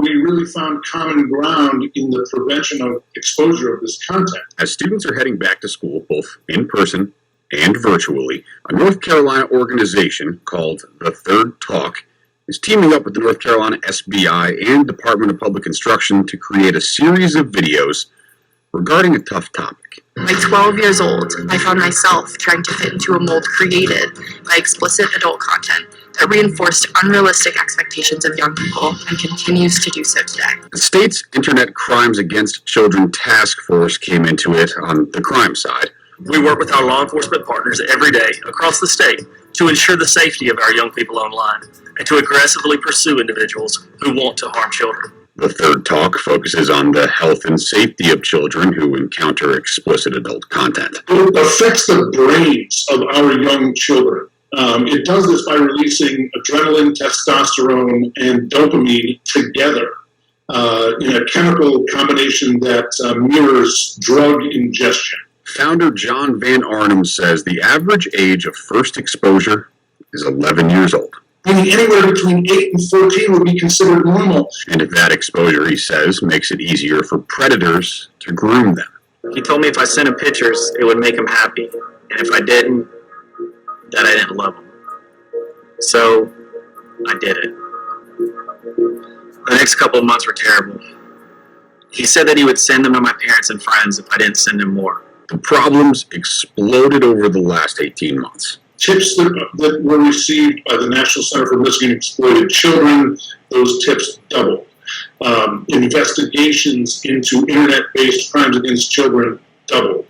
we really found common ground in the prevention of exposure of this content. As students are heading back to school, both in person and virtually, a North Carolina organization called The Third Talk is teaming up with the North Carolina SBI and Department of Public Instruction to create a series of videos regarding a tough topic. By 12 years old, I found myself trying to fit into a mold created by explicit adult content that reinforced unrealistic expectations of young people and continues to do so today. The state's Internet Crimes Against Children Task Force came into it on the crime side. We work with our law enforcement partners every day across the state to ensure the safety of our young people online and to aggressively pursue individuals who want to harm children. The Third Talk focuses on the health and safety of children who encounter explicit adult content. It affects the brains of our young children. It does this by releasing adrenaline, testosterone, and dopamine together in a chemical combination that mirrors drug ingestion. Founder John Van Arnam says the average age of first exposure is 11 years old. Meaning anywhere between 8 and 14 would be considered normal. And if that exposure, he says, makes it easier for predators to groom them. He told me if I sent him pictures, it would make him happy. And if I didn't, that I didn't love him. So, I did it. The next couple of months were terrible. He said that he would send them to my parents and friends if I didn't send him more. The problems exploded over the last 18 months. Tips that were received by the National Center for Missing and Exploited Children, those tips doubled. Investigations into internet-based crimes against children doubled.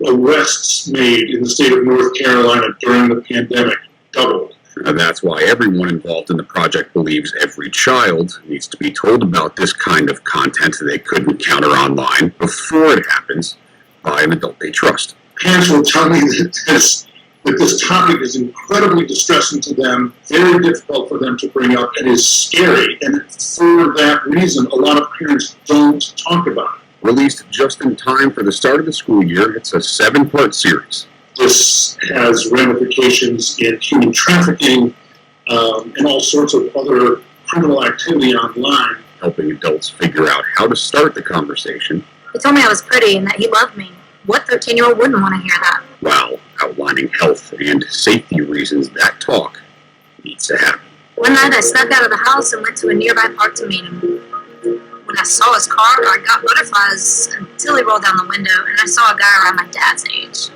Arrests made in the state of North Carolina during the pandemic doubled. And that's why everyone involved in the project believes every child needs to be told about this kind of content they could encounter online before it happens by an adult they trust. Parents will tell me that this topic is incredibly distressing to them, very difficult for them to bring up, and is scary. And for that reason, a lot of parents don't talk about it. Released just in time for the start of the school year, it's a 7-part series. This has ramifications in human trafficking and all sorts of other criminal activity online. Helping adults figure out how to start the conversation. He told me I was pretty and that he loved me. What 13-year-old wouldn't want to hear that? While outlining health and safety reasons that talk needs to happen. One night I snuck out of the house and went to a nearby park to meet him. When I saw his car, I got butterflies until he rolled down the window and I saw a guy around my dad's age.